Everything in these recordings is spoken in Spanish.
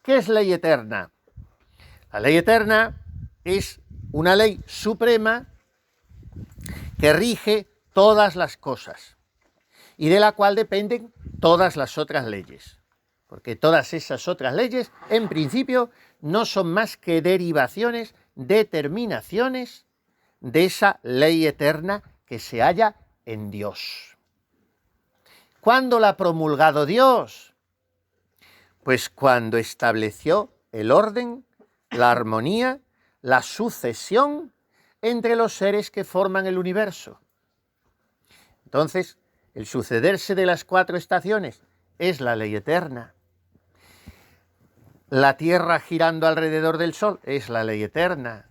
¿Qué es ley eterna? La ley eterna es una ley suprema que rige todas las cosas y de la cual dependen todas las otras leyes. Porque todas esas otras leyes, en principio, no son más que derivaciones, determinaciones de esa ley eterna que se halla en Dios. ¿Cuándo la ha promulgado Dios? Pues cuando estableció el orden, la armonía, la sucesión entre los seres que forman el universo. Entonces, el sucederse de las 4 estaciones es la ley eterna. La Tierra girando alrededor del Sol es la ley eterna.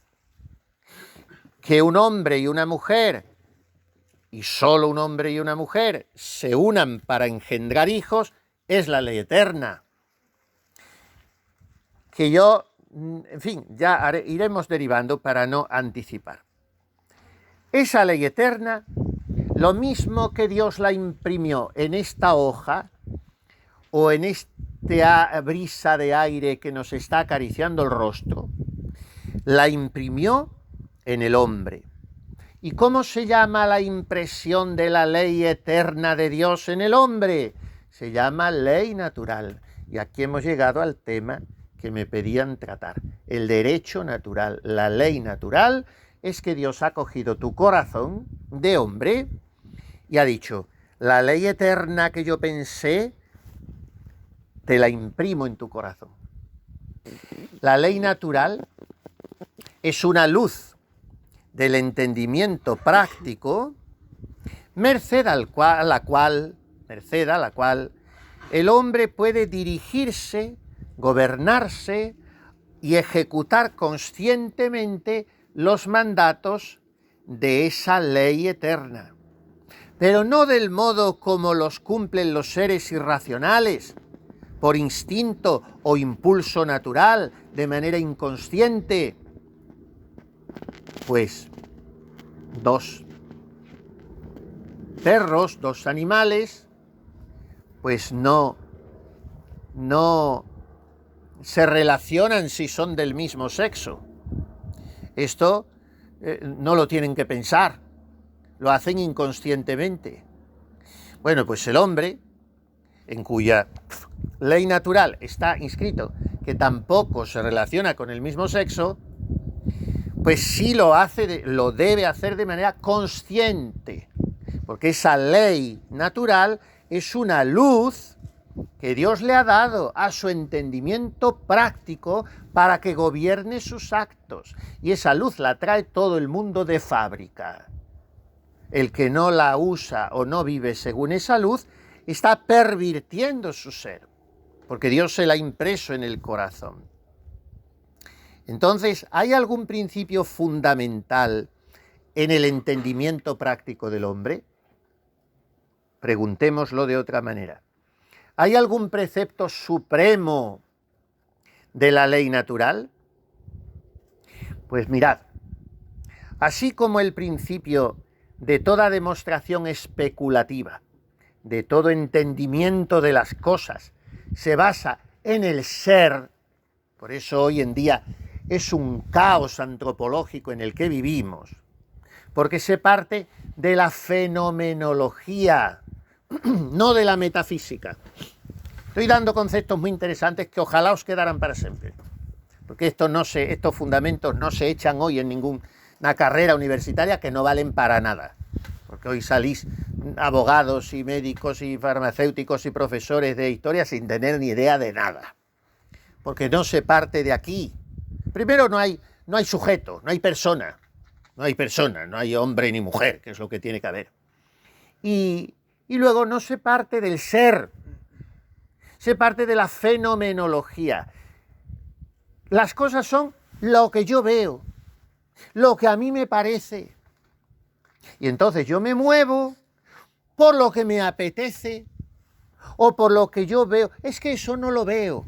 Que un hombre y una mujer, y solo un hombre y una mujer, se unan para engendrar hijos, es la ley eterna. Que yo, en fin, ya iremos derivando para no anticipar. Esa ley eterna, lo mismo que Dios la imprimió en esta hoja o en esta brisa de aire que nos está acariciando el rostro, la imprimió en el hombre. ¿Y cómo se llama la impresión de la ley eterna de Dios en el hombre? Se llama ley natural. Y aquí hemos llegado al tema que me pedían tratar, el derecho natural. La ley natural es que Dios ha cogido tu corazón de hombre y ha dicho, la ley eterna que yo pensé, te la imprimo en tu corazón. La ley natural es una luz del entendimiento práctico, merced a la cual el hombre puede dirigirse, gobernarse y ejecutar conscientemente los mandatos de esa ley eterna, pero no del modo como los cumplen los seres irracionales, por instinto o impulso natural, de manera inconsciente. Pues 2 perros, 2 animales, pues no se relacionan si son del mismo sexo. Esto no lo tienen que pensar, lo hacen inconscientemente. Bueno, pues el hombre, en cuya ley natural está inscrito que tampoco se relaciona con el mismo sexo, pues sí lo debe hacer de manera consciente, porque esa ley natural es una luz que Dios le ha dado a su entendimiento práctico para que gobierne sus actos, y esa luz la trae todo el mundo de fábrica. El que no la usa o no vive según esa luz está pervirtiendo su ser, porque Dios se la ha impreso en el corazón. Entonces, ¿hay algún principio fundamental en el entendimiento práctico del hombre? Preguntémoslo de otra manera. ¿Hay algún precepto supremo de la ley natural? Pues mirad, así como el principio de toda demostración especulativa, de todo entendimiento de las cosas, se basa en el ser, por eso hoy en día es un caos antropológico en el que vivimos, porque se parte de la fenomenología, no de la metafísica. Estoy dando conceptos muy interesantes que ojalá os quedaran para siempre, porque estos fundamentos no se echan hoy en ninguna carrera universitaria, que no valen para nada, porque hoy salís abogados y médicos y farmacéuticos y profesores de historia sin tener ni idea de nada, porque no se parte de aquí. Primero, no hay sujeto, no hay persona, no hay hombre ni mujer, que es lo que tiene que haber. Y luego no se parte del ser, se parte de la fenomenología. Las cosas son lo que yo veo, lo que a mí me parece. Y entonces yo me muevo por lo que me apetece o por lo que yo veo. Es que eso no lo veo.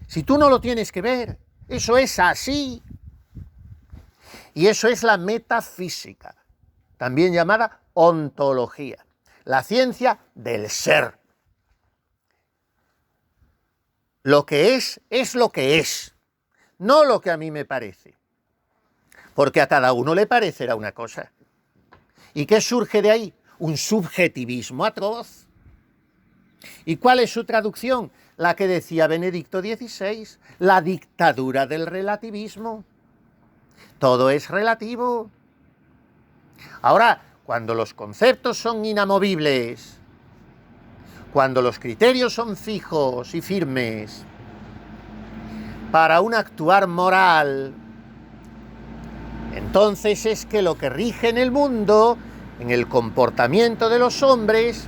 Si tú no lo tienes que ver, eso es así. Y eso es la metafísica, también llamada ontología, la ciencia del ser. Lo que es lo que es, no lo que a mí me parece. Porque a cada uno le parecerá una cosa. ¿Y qué surge de ahí? Un subjetivismo atroz. ¿Y cuál es su traducción? La que decía Benedicto XVI, la dictadura del relativismo. Todo es relativo. Ahora, cuando los conceptos son inamovibles, cuando los criterios son fijos y firmes, para un actuar moral, entonces es que lo que rige en el mundo, en el comportamiento de los hombres,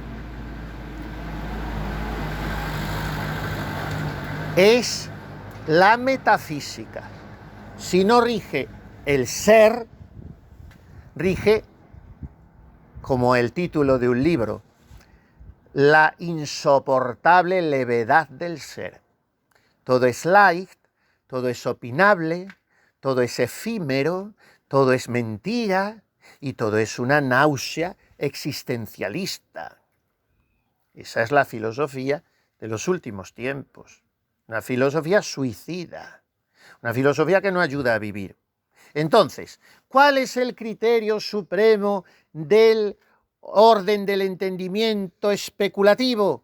es la metafísica. Si no rige el ser, rige, como el título de un libro, la insoportable levedad del ser. Todo es light, todo es opinable, todo es efímero, todo es mentira y todo es una náusea existencialista. Esa es la filosofía de los últimos tiempos. Una filosofía suicida, una filosofía que no ayuda a vivir. Entonces, ¿cuál es el criterio supremo del orden del entendimiento especulativo?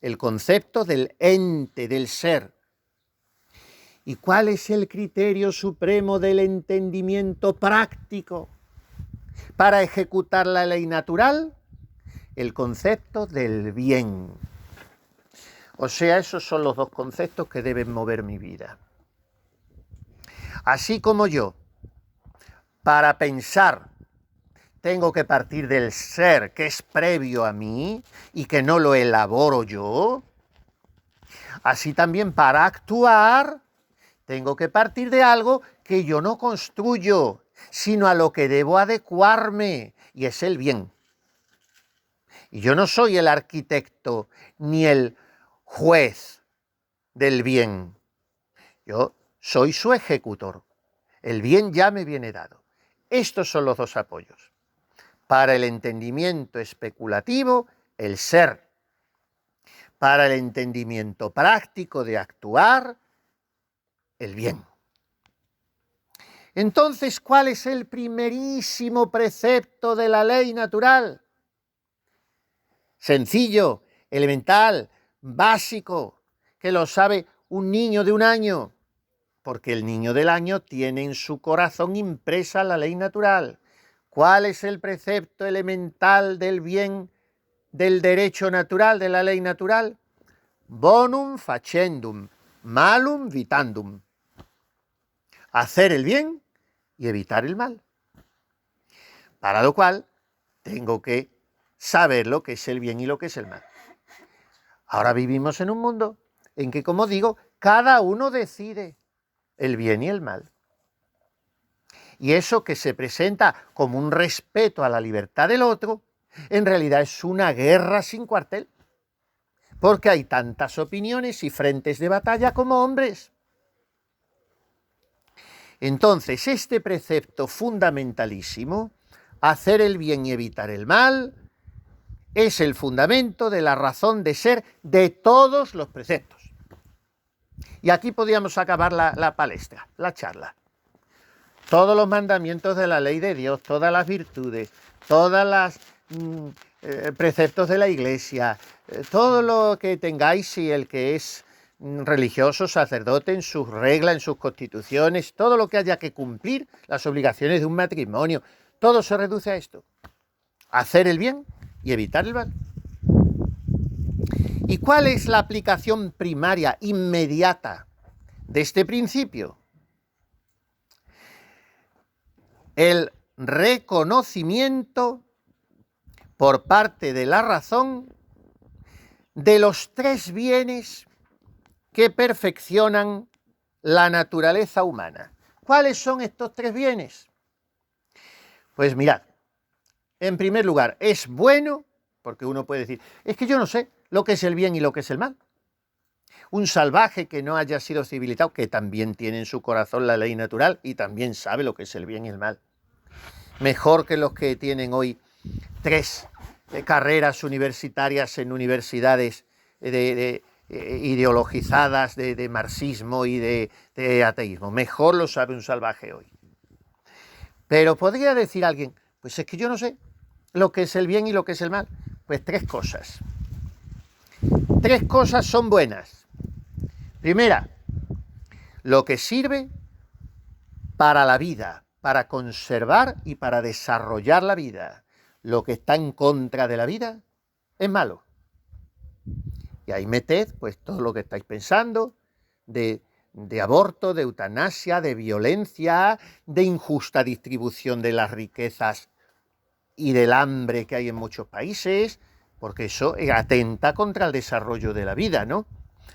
El concepto del ente, del ser. ¿Y cuál es el criterio supremo del entendimiento práctico para ejecutar la ley natural? El concepto del bien. O sea, esos son los dos conceptos que deben mover mi vida. Así como yo, para pensar, tengo que partir del ser que es previo a mí y que no lo elaboro yo, así también para actuar, tengo que partir de algo que yo no construyo, sino a lo que debo adecuarme, y es el bien. Y yo no soy el arquitecto ni el juez del bien. Yo soy su ejecutor. El bien ya me viene dado. Estos son los dos apoyos. Para el entendimiento especulativo, el ser. Para el entendimiento práctico de actuar, el bien. Entonces, ¿cuál es el primerísimo precepto de la ley natural? Sencillo, elemental, básico, que lo sabe un niño de 1 año, porque el niño del año tiene en su corazón impresa la ley natural. ¿Cuál es el precepto elemental del bien, del derecho natural, de la ley natural? Bonum facendum, malum vitandum. Hacer el bien y evitar el mal. Para lo cual tengo que saber lo que es el bien y lo que es el mal. Ahora vivimos en un mundo en que, como digo, cada uno decide el bien y el mal. Y eso que se presenta como un respeto a la libertad del otro, en realidad es una guerra sin cuartel, porque hay tantas opiniones y frentes de batalla como hombres. Entonces, este precepto fundamentalísimo, hacer el bien y evitar el mal, es el fundamento de la razón de ser de todos los preceptos. Y aquí podríamos acabar la palestra, la charla. Todos los mandamientos de la ley de Dios, todas las virtudes, todas las preceptos de la Iglesia, todo lo que tengáis, y el que es religioso, sacerdote, en sus reglas, en sus constituciones, todo lo que haya que cumplir, las obligaciones de un matrimonio, todo se reduce a esto: hacer el bien y evitar el mal. ¿Y cuál es la aplicación primaria, inmediata, de este principio? El reconocimiento por parte de la razón de los 3 bienes que perfeccionan la naturaleza humana. ¿Cuáles son estos 3 bienes? Pues mirad, en primer lugar, es bueno, porque uno puede decir, es que yo no sé lo que es el bien y lo que es el mal. Un salvaje que no haya sido civilizado, que también tiene en su corazón la ley natural y también sabe lo que es el bien y el mal. Mejor que los que tienen hoy 3 carreras universitarias en universidades ideologizadas de marxismo y de ateísmo. Mejor lo sabe un salvaje hoy. Pero podría decir alguien, pues es que yo no sé lo que es el bien y lo que es el mal. Pues tres cosas. Tres cosas son buenas. Primera, lo que sirve para la vida, para conservar y para desarrollar la vida. Lo que está en contra de la vida es malo. Y ahí meted pues todo lo que estáis pensando de aborto, de eutanasia, de violencia, de injusta distribución de las riquezas y del hambre que hay en muchos países, porque eso atenta contra el desarrollo de la vida, ¿no?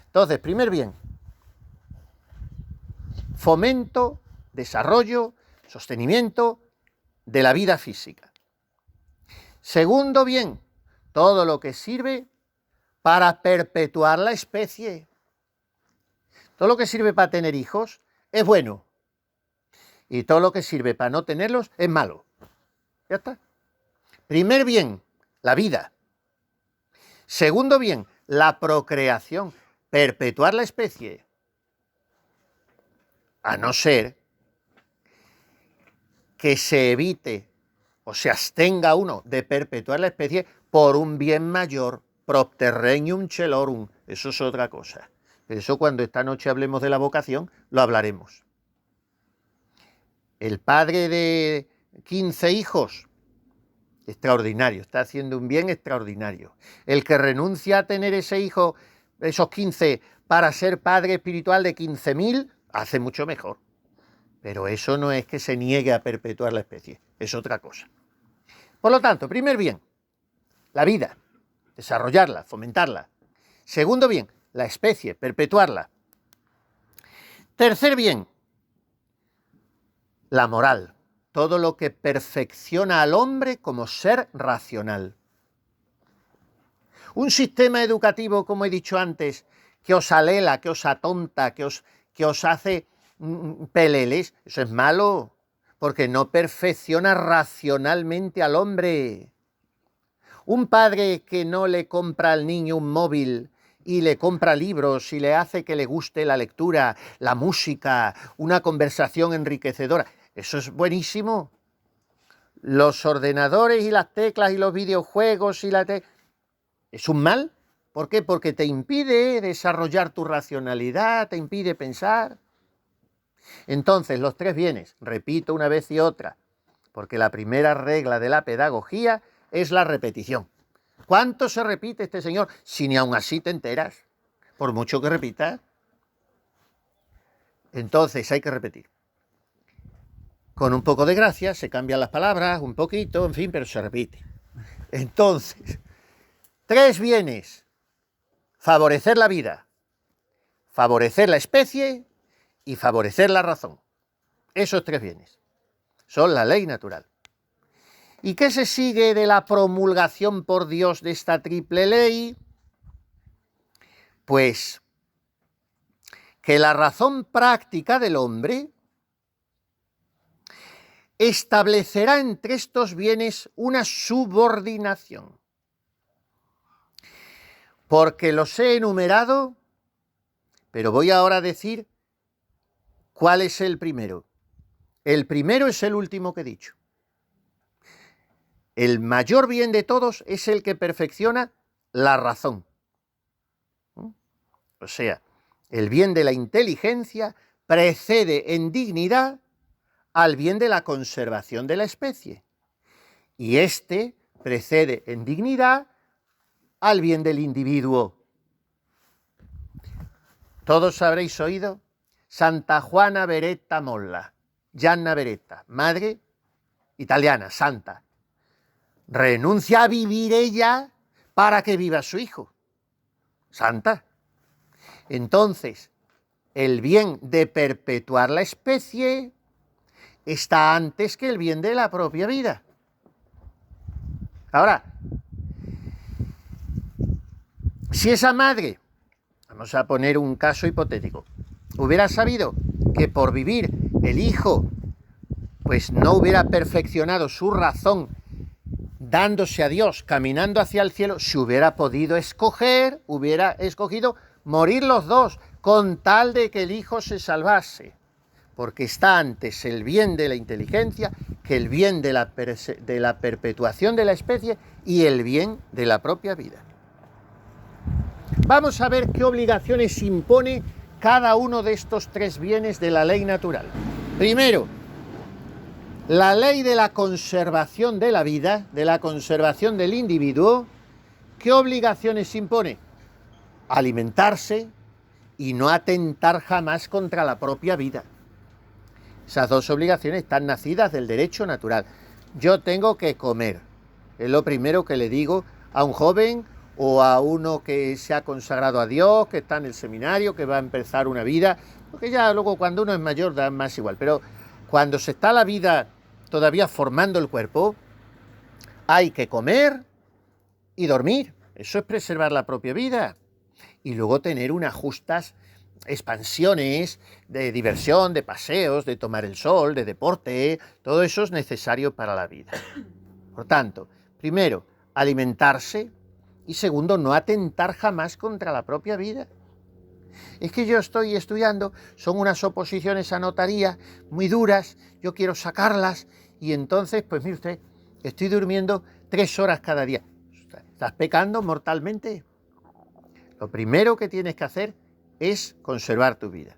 Entonces, primer bien, fomento, desarrollo, sostenimiento de la vida física. Segundo bien, todo lo que sirve para perpetuar la especie. Todo lo que sirve para tener hijos es bueno. Y todo lo que sirve para no tenerlos es malo. Ya está. Primer bien, la vida. Segundo bien, la procreación. Perpetuar la especie. A no ser que se evite o se abstenga uno de perpetuar la especie por un bien mayor, propter regnum celorum. Eso es otra cosa. Eso cuando esta noche hablemos de la vocación, lo hablaremos. El padre de 15 hijos, extraordinario, está haciendo un bien extraordinario. El que renuncia a tener ese hijo, esos 15, para ser padre espiritual de 15.000, hace mucho mejor. Pero eso no es que se niegue a perpetuar la especie, es otra cosa. Por lo tanto, primer bien, la vida, desarrollarla, fomentarla. Segundo bien, la especie, perpetuarla. Tercer bien, la moral, todo lo que perfecciona al hombre como ser racional. Un sistema educativo, como he dicho antes, que os alela, que os atonta, que os hace peleles, eso es malo, porque no perfecciona racionalmente al hombre. Un padre que no le compra al niño un móvil y le compra libros y le hace que le guste la lectura, la música, una conversación enriquecedora, eso es buenísimo. Los ordenadores y las teclas y los videojuegos ¿es un mal? ¿Por qué? Porque te impide desarrollar tu racionalidad, te impide pensar. Entonces, los tres bienes, repito una vez y otra, porque la primera regla de la pedagogía es la repetición. ¿Cuánto se repite este señor? Si ni aun así te enteras, por mucho que repitas. Entonces hay que repetir. Con un poco de gracia se cambian las palabras, un poquito, en fin, pero se repite. Entonces, tres bienes. Favorecer la vida, favorecer la especie y favorecer la razón. Esos tres bienes son la ley natural. ¿Y qué se sigue de la promulgación por Dios de esta triple ley? Pues que la razón práctica del hombre establecerá entre estos bienes una subordinación. Porque los he enumerado, pero voy ahora a decir cuál es el primero. El primero es el último que he dicho. El mayor bien de todos es el que perfecciona la razón. O sea, el bien de la inteligencia precede en dignidad al bien de la conservación de la especie. Y este precede en dignidad al bien del individuo. Todos habréis oído Santa Juana Beretta Molla, Gianna Beretta, madre italiana, santa. Renuncia a vivir ella para que viva su hijo. Santa. Entonces, el bien de perpetuar la especie está antes que el bien de la propia vida. Ahora, si esa madre, vamos a poner un caso hipotético, hubiera sabido que por vivir el hijo pues no hubiera perfeccionado su razón dándose a Dios, caminando hacia el cielo, si hubiera podido escoger, hubiera escogido morir los dos, con tal de que el hijo se salvase, porque está antes el bien de la inteligencia que el bien de la perpetuación de la especie y el bien de la propia vida. Vamos a ver qué obligaciones impone cada uno de estos tres bienes de la ley natural. Primero, la ley de la conservación de la vida, de la conservación del individuo. ¿Qué obligaciones impone? Alimentarse y no atentar jamás contra la propia vida. Esas dos obligaciones están nacidas del derecho natural. Yo tengo que comer. Es lo primero que le digo a un joven o a uno que se ha consagrado a Dios, que está en el seminario, que va a empezar una vida, porque ya luego cuando uno es mayor da más igual, pero cuando se está la vida todavía formando el cuerpo, hay que comer y dormir. Eso es preservar la propia vida. Y luego tener unas justas expansiones de diversión, de paseos, de tomar el sol, de deporte. Todo eso es necesario para la vida. Por tanto, primero, alimentarse y segundo, no atentar jamás contra la propia vida. Es que yo estoy estudiando, son unas oposiciones a notaría muy duras, yo quiero sacarlas y entonces, pues mire usted, estoy durmiendo 3 horas cada día. ¿Estás pecando mortalmente? Lo primero que tienes que hacer es conservar tu vida.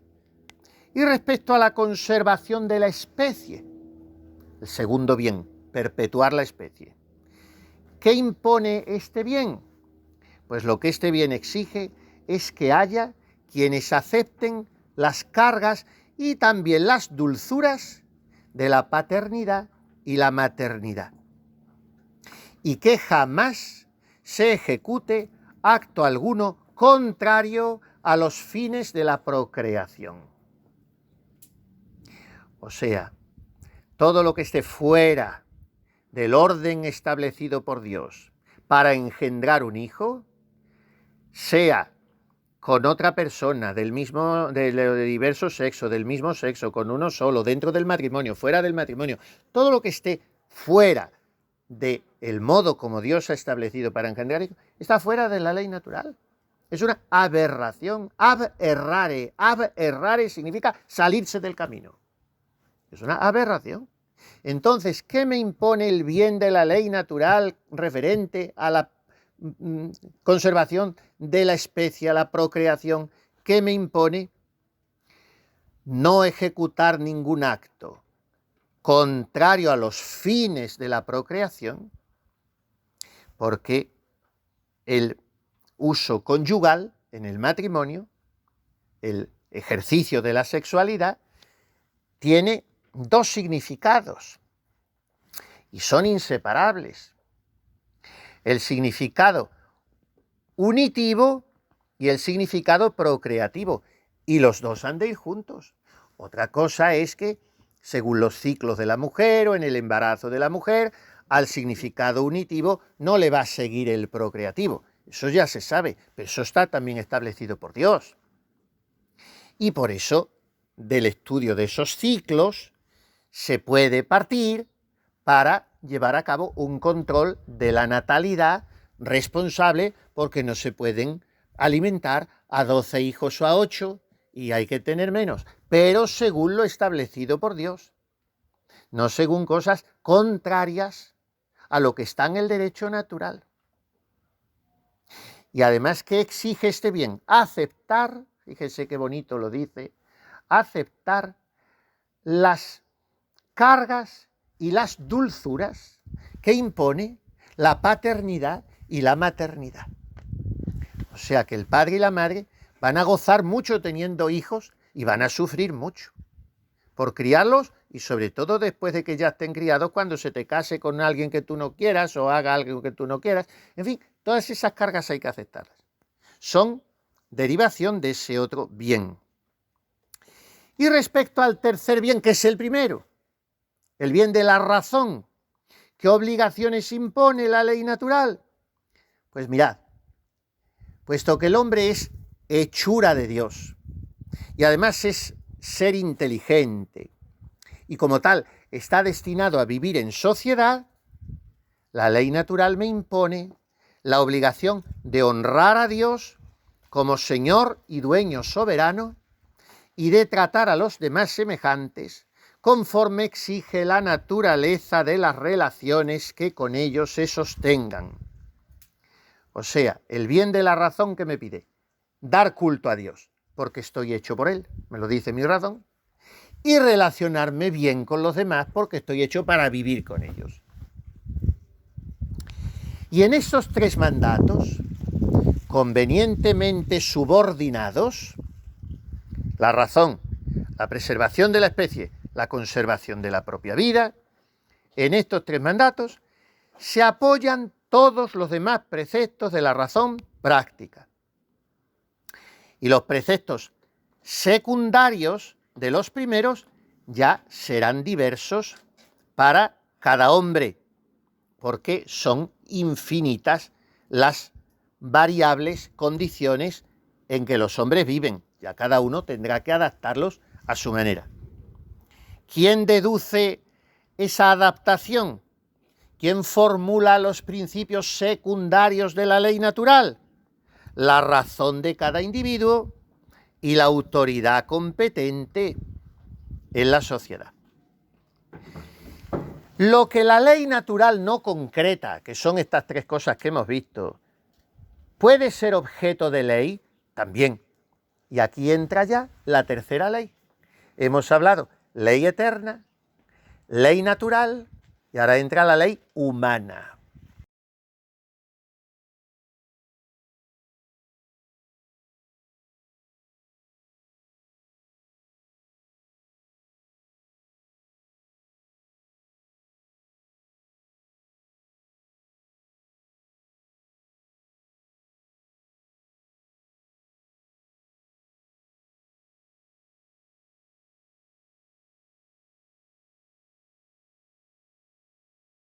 Y respecto a la conservación de la especie, el segundo bien, perpetuar la especie. ¿Qué impone este bien? Pues lo que este bien exige es que haya quienes acepten las cargas y también las dulzuras de la paternidad y la maternidad, y que jamás se ejecute acto alguno contrario a los fines de la procreación. O sea, todo lo que esté fuera del orden establecido por Dios para engendrar un hijo, sea con otra persona del diverso sexo, del mismo sexo, con uno solo, dentro del matrimonio, fuera del matrimonio, todo lo que esté fuera del modo como Dios ha establecido para engendrar hijos, está fuera de la ley natural. Es una aberración. Ab errare significa salirse del camino. Es una aberración. Entonces, ¿qué me impone el bien de la ley natural referente a la conservación de la especie, a la procreación? ¿Qué me impone? No ejecutar ningún acto contrario a los fines de la procreación, porque el uso conyugal en el matrimonio, el ejercicio de la sexualidad, tiene dos significados y son inseparables. El significado unitivo y el significado procreativo, y los dos han de ir juntos. Otra cosa es que, según los ciclos de la mujer o en el embarazo de la mujer, al significado unitivo no le va a seguir el procreativo. Eso ya se sabe, pero eso está también establecido por Dios. Y por eso, del estudio de esos ciclos, se puede partir para llevar a cabo un control de la natalidad responsable, porque no se pueden alimentar a 12 hijos o a 8 y hay que tener menos, pero según lo establecido por Dios, no según cosas contrarias a lo que está en el derecho natural. Y además, ¿qué exige este bien? Aceptar, fíjese qué bonito lo dice, aceptar las cargas y las dulzuras que impone la paternidad y la maternidad. O sea que el padre y la madre van a gozar mucho teniendo hijos y van a sufrir mucho por criarlos, y sobre todo después de que ya estén criados, cuando se te case con alguien que tú no quieras o haga algo que tú no quieras. En fin, todas esas cargas hay que aceptarlas. Son derivación de ese otro bien. Y respecto al tercer bien, que es el primero, el bien de la razón, ¿qué obligaciones impone la ley natural? Pues mirad, puesto que el hombre es hechura de Dios y además es ser inteligente y como tal está destinado a vivir en sociedad, la ley natural me impone la obligación de honrar a Dios como señor y dueño soberano y de tratar a los demás semejantes conforme exige la naturaleza de las relaciones que con ellos se sostengan. O sea, el bien de la razón que me pide, dar culto a Dios, porque estoy hecho por Él, me lo dice mi razón, y relacionarme bien con los demás porque estoy hecho para vivir con ellos. Y en estos tres mandatos, convenientemente subordinados, la razón, la preservación de la especie, la conservación de la propia vida, en estos tres mandatos se apoyan todos los demás preceptos de la razón práctica. Y los preceptos secundarios de los primeros ya serán diversos para cada hombre, porque son infinitas las variables condiciones en que los hombres viven. Ya cada uno tendrá que adaptarlos a su manera. ¿Quién deduce esa adaptación? ¿Quién formula los principios secundarios de la ley natural? La razón de cada individuo y la autoridad competente en la sociedad. Lo que la ley natural no concreta, que son estas tres cosas que hemos visto, puede ser objeto de ley también. Y aquí entra ya la tercera ley. Hemos hablado ley eterna, ley natural y ahora entra la ley humana.